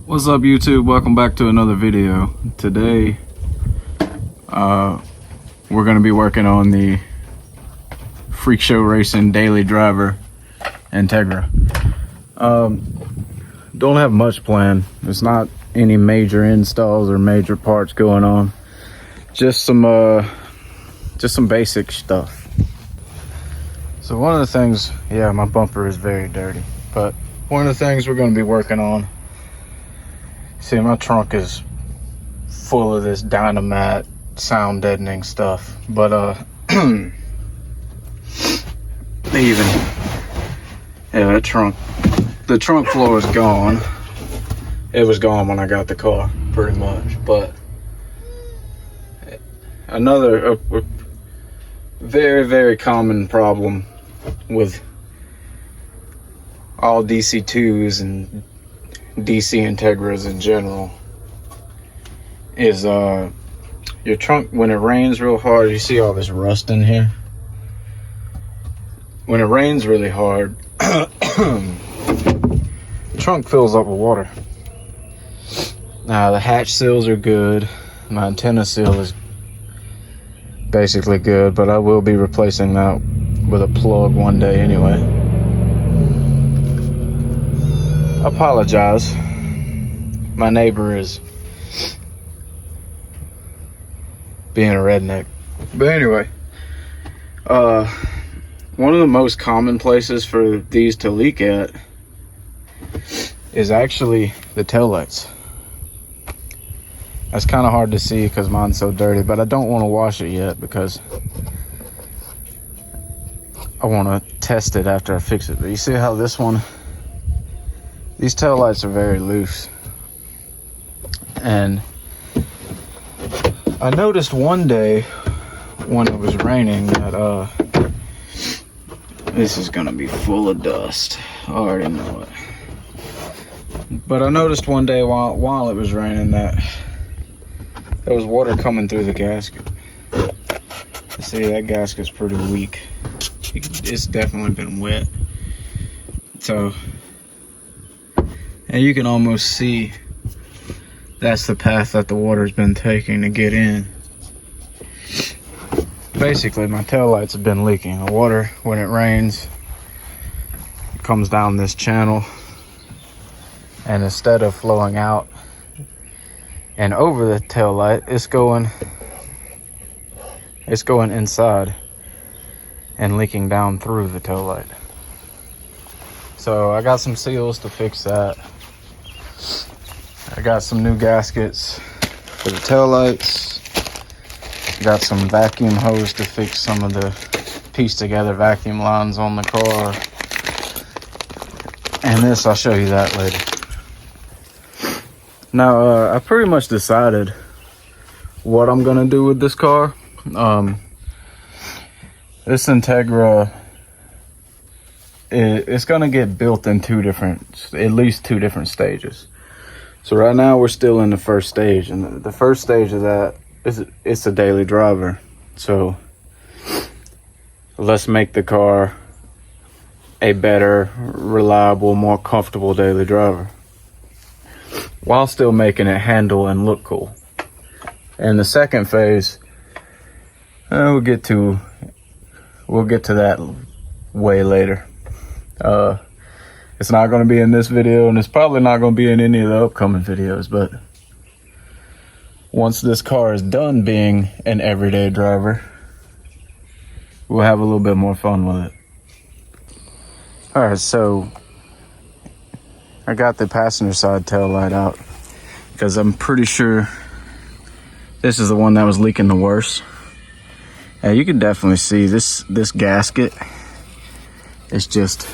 What's up, YouTube? Welcome back to another video. Today we're going to be working on the Freak Show Racing Daily Driver Integra. Don't have much planned. There's not any major installs or major parts going on. Just some basic stuff. So one of the things, yeah, my bumper is very dirty, but one of the things we're going to be working on, see, my trunk is full of this dynamite sound deadening stuff, but the trunk floor is gone. It was gone when I got the car, pretty much. But another very common problem with all DC2s and DC Integras in general is your trunk, when it rains real hard, you see all this rust in here. When it rains really hard, the trunk fills up with water. Now the hatch seals are good, my antenna seal is basically good, but I will be replacing that with a plug one day anyway. Apologize, my neighbor is being a redneck. But anyway, one of the most common places for these to leak at is actually the taillights. That's kind of hard to see because mine's so dirty, but I don't want to wash it yet because I want to test it after I fix it. But you see how this one, these taillights are very loose. And I noticed one day when it was raining that this is gonna be full of dust. I already know it. But I noticed one day while it was raining that there was water coming through the gasket. See, that gasket's pretty weak. It's definitely been wet. So, and you can almost see that's the path that the water's been taking to get in. Basically, my taillights have been leaking. The water, when it rains, it comes down this channel, and instead of flowing out and over the taillight, it's going inside and leaking down through the taillight. So I got some seals to fix that. I got some new gaskets for the taillights. Got some vacuum hose to fix some of the pieced together vacuum lines on the car. And this, I'll show you that later. Now, I pretty much decided what I'm gonna do with this car. This Integra, it's gonna get built in at least two different stages. So right now we're still in the first stage, and the first stage of that is it's a daily driver. So let's make the car a better, reliable, more comfortable daily driver, while still making it handle and look cool. And the second phase, we'll get to that way later. It's not going to be in this video, and it's probably not going to be in any of the upcoming videos, but once this car is done being an everyday driver, we'll have a little bit more fun with it. Alright, so I got the passenger side tail light out because I'm pretty sure this is the one that was leaking the worst. And you can definitely see this gasket is just,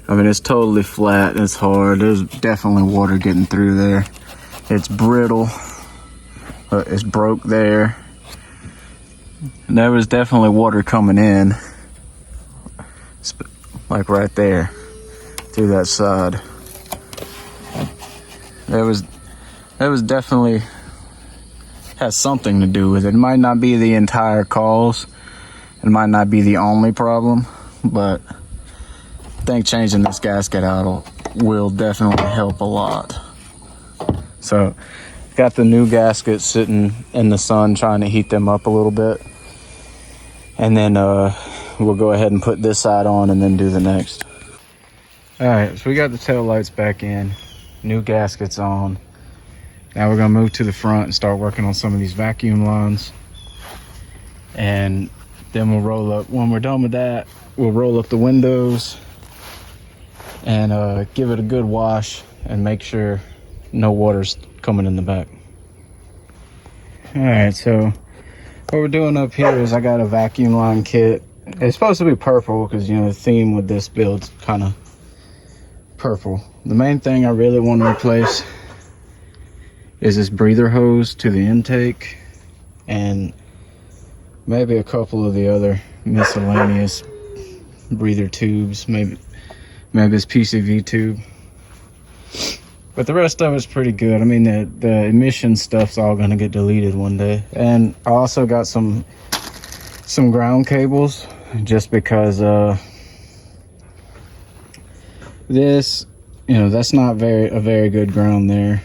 I mean, it's totally flat, it's hard, there's definitely water getting through there. It's brittle, it's broke there. And there was definitely water coming in, like right there, through that side. There was definitely, has something to do with it. It might not be the entire cause, it might not be the only problem, but I think changing this gasket out will definitely help a lot. So got the new gaskets sitting in the sun trying to heat them up a little bit, and then we'll go ahead and put this side on and then do the next. All right, so we got the tail lights back in, new gaskets on. Now we're gonna move to the front and start working on some of these vacuum lines, and then we'll roll up. When we're done with that, we'll roll up the windows and give it a good wash and make sure no water's coming in the back. All right, so what we're doing up here is I got a vacuum line kit. It's supposed to be purple because, you know, the theme with this build's kind of purple. The main thing I really want to replace is this breather hose to the intake, and maybe a couple of the other miscellaneous breather tubes, maybe this PCV tube. But the rest of it's pretty good. I mean, the emission stuff's all gonna get deleted one day. And I also got some ground cables, just because this, you know, that's not a very good ground there.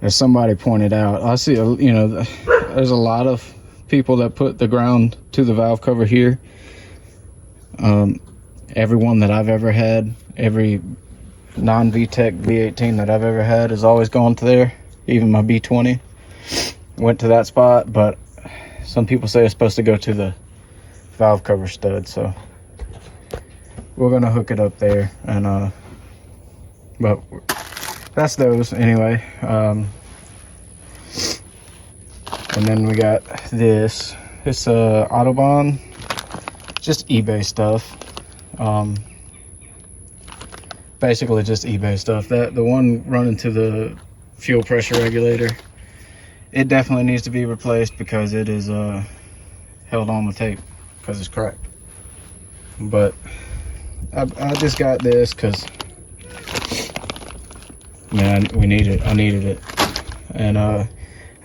As somebody pointed out, I see, you know, there's a lot of people that put the ground to the valve cover here. Everyone that I've ever had, every non-VTEC V18 that I've ever had has always gone to there. Even my B20 went to that spot, but some people say it's supposed to go to the valve cover stud, so we're gonna hook it up there. And but that's those anyway. And then we got this. It's Autobahn, just eBay stuff. Basically just eBay stuff. The one running to the fuel pressure regulator, it definitely needs to be replaced because it is held on with tape because it's cracked. But I just got this because, man, I needed it, and I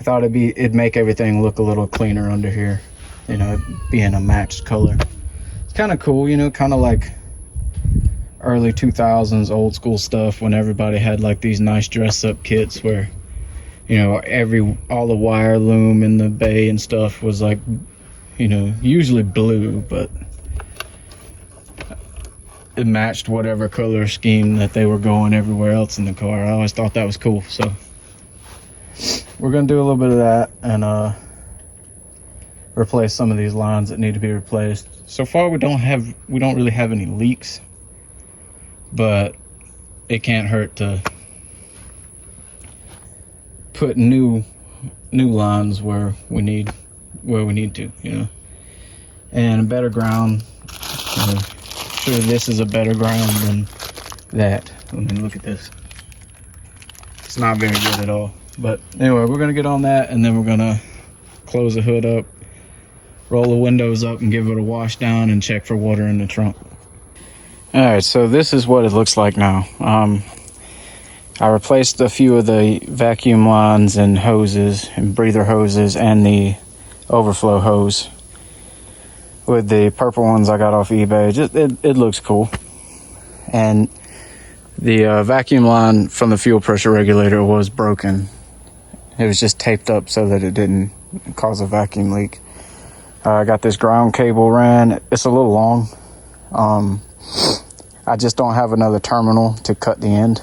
thought it'd make everything look a little cleaner under here, you know, being a matched color. It's kind of cool, you know, kind of like early 2000s old school stuff when everybody had like these nice dress up kits where, you know, all the wire loom in the bay and stuff was like, you know, usually blue, but it matched whatever color scheme that they were going everywhere else in the car. I always thought that was cool, so we're gonna do a little bit of that and replace some of these lines that need to be replaced. So far we don't really have any leaks, but it can't hurt to put new lines where we need to, you know. And a better ground, you know, sure this is a better ground than that. I mean, look at this, it's not very good at all. But anyway, we're gonna get on that, and then we're gonna close the hood up, roll the windows up, and give it a wash down and check for water in the trunk. All right, so this is what it looks like now. I replaced a few of the vacuum lines and hoses and breather hoses and the overflow hose with the purple ones I got off eBay. Just it looks cool. And the vacuum line from the fuel pressure regulator was broken. It was just taped up so that it didn't cause a vacuum leak. I got this ground cable ran. It's a little long. I just don't have another terminal to cut the end,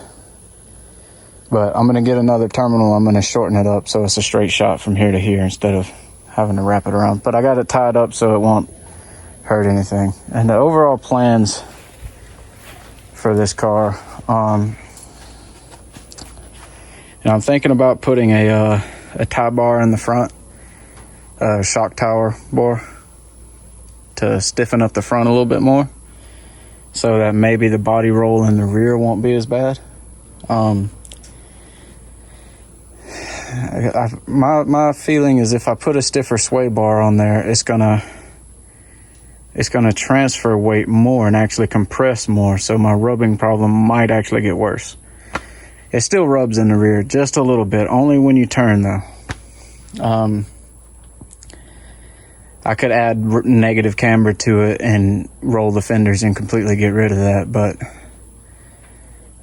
but I'm gonna get another terminal. I'm gonna shorten it up so it's a straight shot from here to here instead of having to wrap it around. But I got it tied up so it won't hurt anything. And the overall plans for this car, and I'm thinking about putting a tie bar in the front, a shock tower bar, to stiffen up the front a little bit more, so that maybe the body roll in the rear won't be as bad. My feeling is if I put a stiffer sway bar on there, it's gonna transfer weight more and actually compress more, so my rubbing problem might actually get worse. It still rubs in the rear just a little bit, only when you turn though. I could add negative camber to it and roll the fenders and completely get rid of that, but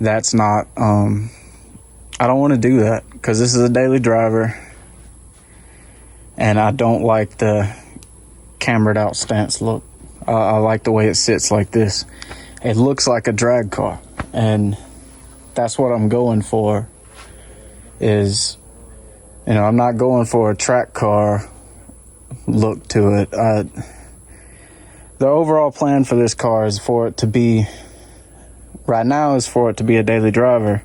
that's not, I don't want to do that because this is a daily driver and I don't like the cambered out stance look. I like the way it sits like this. It looks like a drag car, and that's what I'm going for. Is, I'm not going for a track car look to it. The overall plan for this car is for it to be, right now is for it to be a daily driver,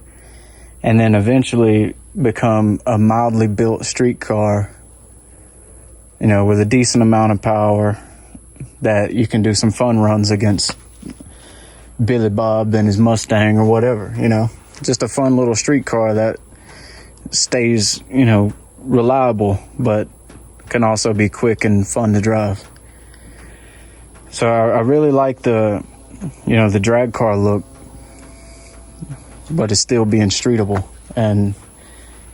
and then eventually become a mildly built street car, with a decent amount of power that you can do some fun runs against Billy Bob and his Mustang or whatever, just a fun little street car that stays, reliable, but can also be quick and fun to drive. So I really like the drag car look, but it's still being streetable, and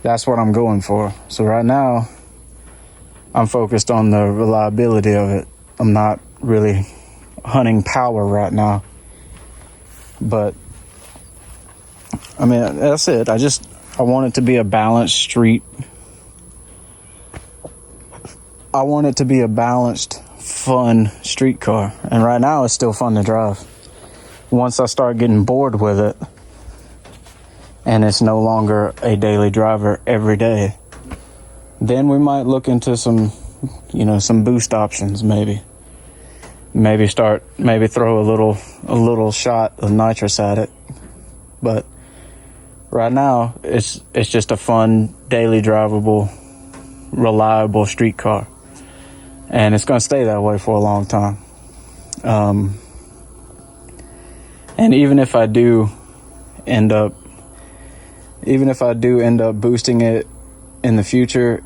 that's what I'm going for. So right now, I'm focused on the reliability of it. I'm not really hunting power right now, but that's it. I want it to be a balanced street. I want it to be a balanced, fun street car, and right now it's still fun to drive. Once I start getting bored with it and it's no longer a daily driver every day, then we might look into some boost options, maybe throw a little shot of nitrous at it. But right now it's just a fun, daily drivable, reliable street car, and it's going to stay that way for a long time. And even if I do end up boosting it in the future,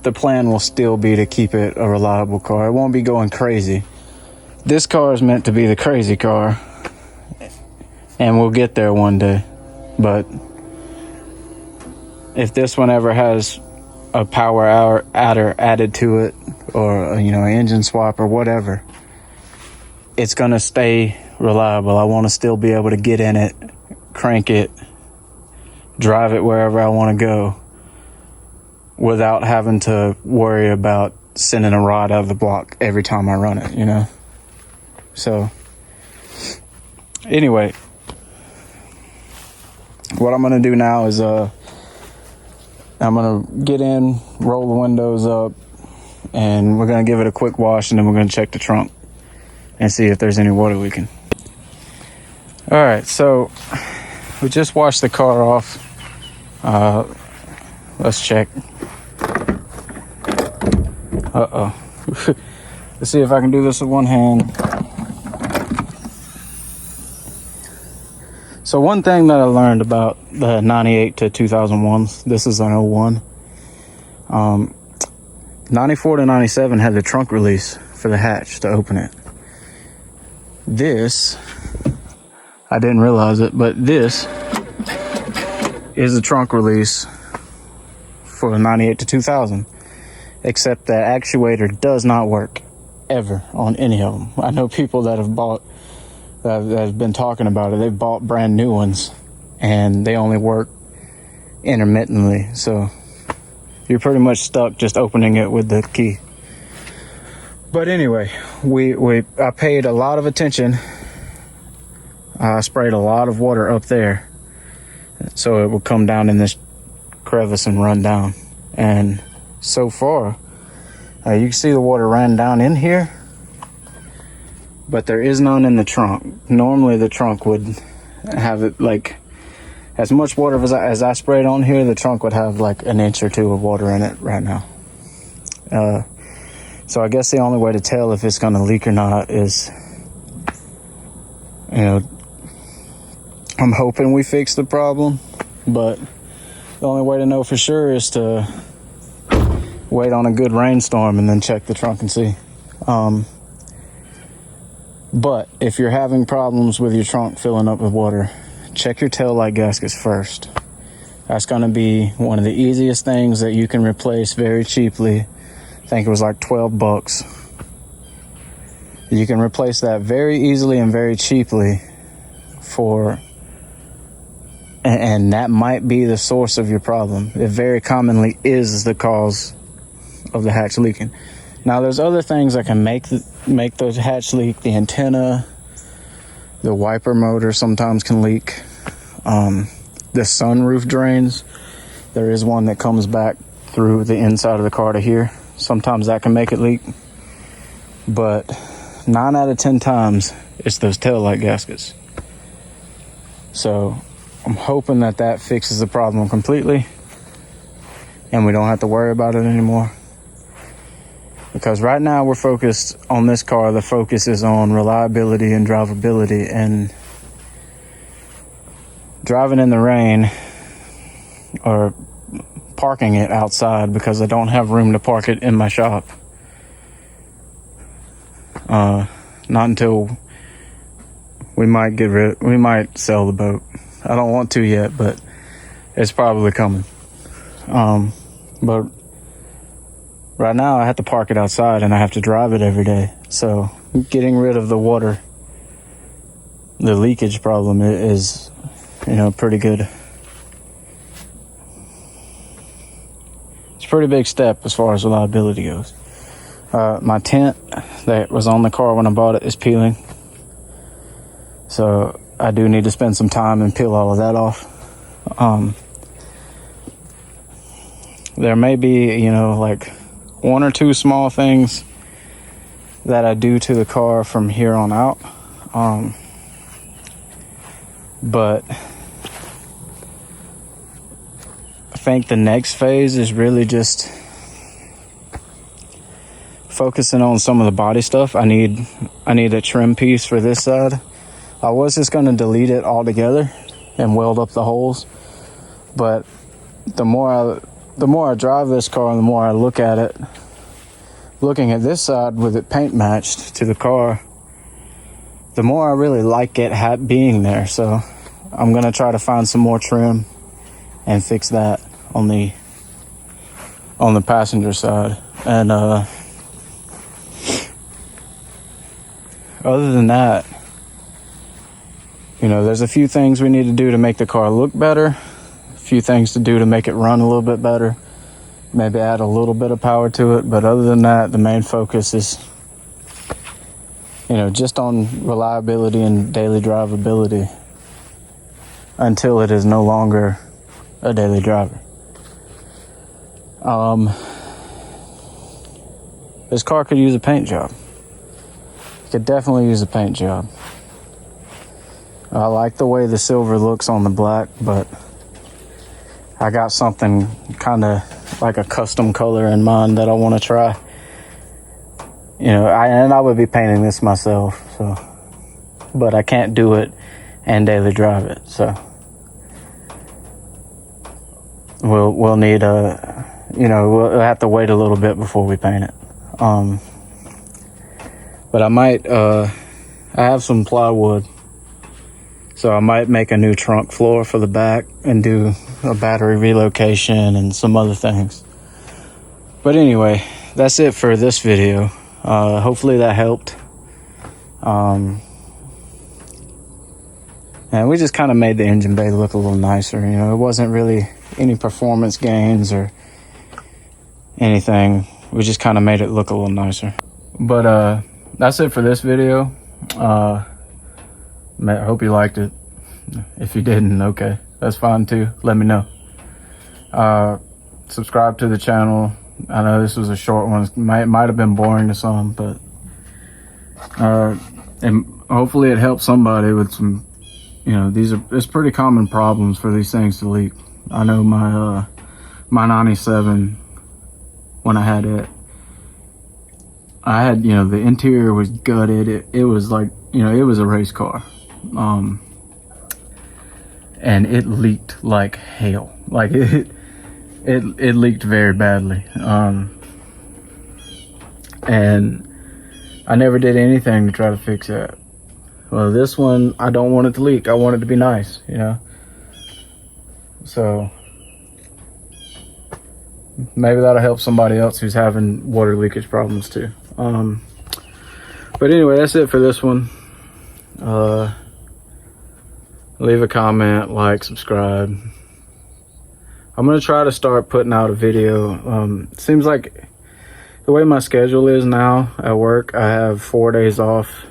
the plan will still be to keep it a reliable car. It won't be going crazy. This car is meant to be the crazy car, and we'll get there one day. But if this one ever has a power adder added to it, or an engine swap or whatever, it's gonna stay reliable. I want to still be able to get in it, crank it, drive it wherever I want to go, without having to worry about sending a rod out of the block every time I run it, So, anyway, what I'm going to do now is I'm going to get in, roll the windows up, and we're going to give it a quick wash, and then we're going to check the trunk and see if there's any water leaking. All right, so we just washed the car off. Let's check. Uh-oh. Let's see if I can do this with one hand. So one thing that I learned about the 98 to 2001s, this is an 01. 94 to 97 had the trunk release for the hatch to open it. This, I didn't realize it, but this is the trunk release for the 98 to 2000. Except the actuator does not work ever on any of them. I know people that have been talking about it. They've bought brand new ones and they only work intermittently. So you're pretty much stuck just opening it with the key. But anyway, I paid a lot of attention. I sprayed a lot of water up there so it would come down in this crevice and run down. And so far, you can see the water ran down in here, but there is none in the trunk. Normally the trunk would have it like as much water as I sprayed on here. The trunk would have like an inch or two of water in it right now. So I guess the only way to tell if it's going to leak or not is, I'm hoping we fix the problem, but the only way to know for sure is to wait on a good rainstorm and then check the trunk and see. But if you're having problems with your trunk filling up with water, check your tail light gaskets first. That's going to be one of the easiest things that you can replace very cheaply. I think it was like $12. You can replace that very easily and very cheaply for and that might be the source of your problem. It very commonly is the cause of the hatch leaking. Now, there's other things that can make those hatch leak. The antenna, the wiper motor sometimes can leak. The sunroof drains. There is one that comes back through the inside of the car to here. Sometimes that can make it leak. But 9 out of 10 times, it's those taillight gaskets. So I'm hoping that fixes the problem completely and we don't have to worry about it anymore. Because right now we're focused on this car. The focus is on reliability and drivability, and driving in the rain or parking it outside because I don't have room to park it in my shop. Not until we might sell the boat. I don't want to yet, but it's probably coming. But right now I have to park it outside and I have to drive it every day. So getting rid of the water, the leakage problem is, pretty good. It's a pretty big step as far as reliability goes. My tent that was on the car when I bought it is peeling. So I do need to spend some time and peel all of that off. There may be, like 1 or 2 small things that I do to the car from here on out. But I think the next phase is really just focusing on some of the body stuff. I need a trim piece for this side. I was just going to delete it altogether and weld up the holes, but the more I drive this car and the more I look at it, looking at this side with it paint matched to the car, the more I really like it being there. So I'm going to try to find some more trim and fix that on the passenger side. And other than that, there's a few things we need to do to make the car look better, a few things to do to make it run a little bit better, maybe add a little bit of power to it. But other than that, the main focus is, just on reliability and daily drivability until it is no longer a daily driver. This car could use a paint job. It could definitely use a paint job. I like the way the silver looks on the black, but I got something kind of like a custom color in mind that I want to try. I would be painting this myself, but I can't do it and daily drive it, so we'll need we'll have to wait a little bit before we paint it. But I might I have some plywood. So I might make a new trunk floor for the back and do a battery relocation and some other things. But anyway, that's it for this video. Hopefully that helped. And we just kind of made the engine bay look a little nicer. It wasn't really any performance gains or anything. We just kind of made it look a little nicer. But that's it for this video. I hope you liked it. If you didn't, okay, that's fine too. Let me know. Subscribe to the channel. I know this was a short one. It might have been boring to some, but and hopefully it helps somebody with some. It's pretty common problems for these things to leak. I know my 97, when I had it, the interior was gutted. It was like, it was a race car. And it leaked like hell. Like it leaked very badly. And I never did anything to try to fix that. Well, this one, I don't want it to leak. I want it to be nice, So maybe that'll help somebody else who's having water leakage problems too. But anyway, that's it for this one. Leave a comment, like, subscribe. I'm gonna try to start putting out a video. Seems like the way my schedule is now at work, I have 4 days off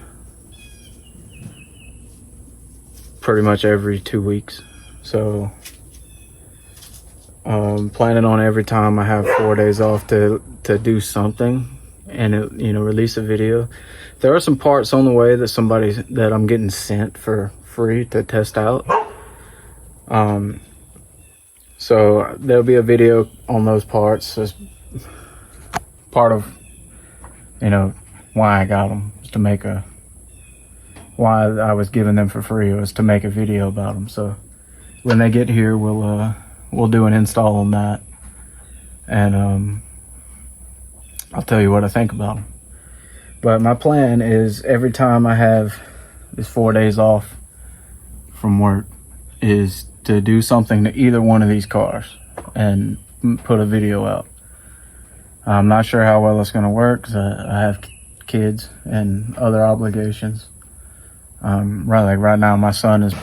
pretty much every 2 weeks. So planning on every time I have 4 days off to do something and release a video. There are some parts on the way that I'm getting sent for free to test out. So there'll be a video on those parts as part of why I got them, why I was giving them for free was to make a video about them. So when they get here, we'll do an install on that, and I'll tell you what I think about them. But my plan is every time I have this 4 days off from work is to do something to either one of these cars and put a video out. I'm not sure how well it's going to work because I have kids and other obligations. Right now my son is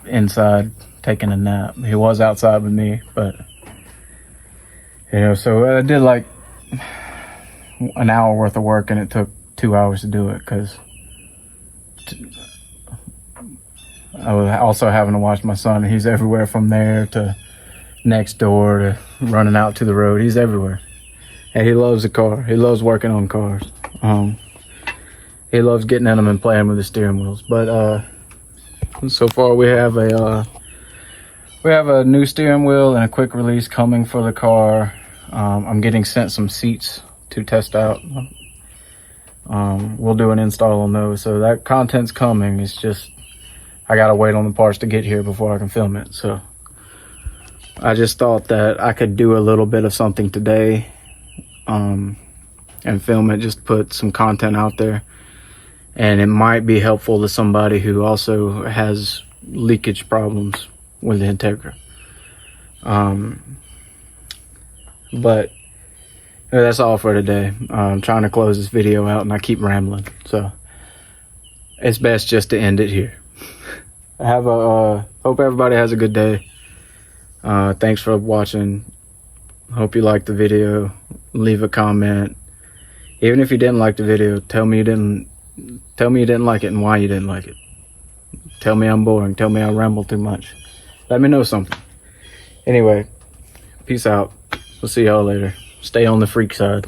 inside taking a nap. He was outside with me, but so I did like an hour worth of work and it took 2 hours to do it because I was also having to watch my son. He's everywhere from there to next door to running out to the road. He's everywhere. And he loves the car. He loves working on cars. He loves getting in them and playing with the steering wheels. But so far we have a new steering wheel and a quick release coming for the car. I'm getting sent some seats to test out. We'll do an install on those. So that content's coming. It's just I gotta wait on the parts to get here before I can film it. So I just thought that I could do a little bit of something today and film it, just put some content out there. And it might be helpful to somebody who also has leakage problems with the Integra. But that's all for today. I'm trying to close this video out and I keep rambling. So it's best just to end it here. Hope everybody has a good day. Thanks for watching. Hope you liked the video. Leave a comment. Even if you didn't like the video, tell me you didn't like it and why you didn't like it. Tell me I'm boring. Tell me I ramble too much. Let me know something. Anyway, peace out. We'll see y'all later. Stay on the freak side.